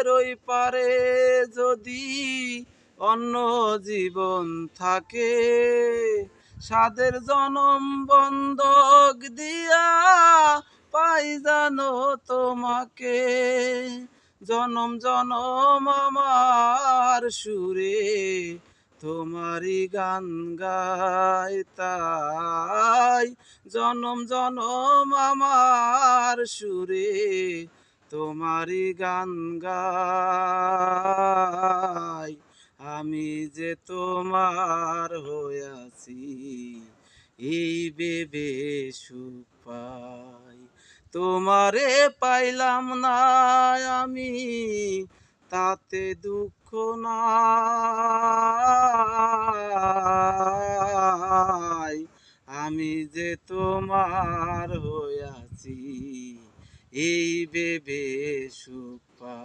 ওই পারে যদি অন্য জীবন থাকে, সাদের জনম বন্ধক দিয়া পাই জানো তোমাকে। জনম জনম আমার সুরে তোমারই গান গাই, তাই জনম জনম আমার সুরে তোমারই গান গাই। আমি যে তোমার হইয়াছি এই ভেবে সুখ পাই। তোমারে পাইলাম না আমি, তাতে দুঃখ নাই। আমি যে তোমার হইয়াছি এই ভেবে সুখ পাই।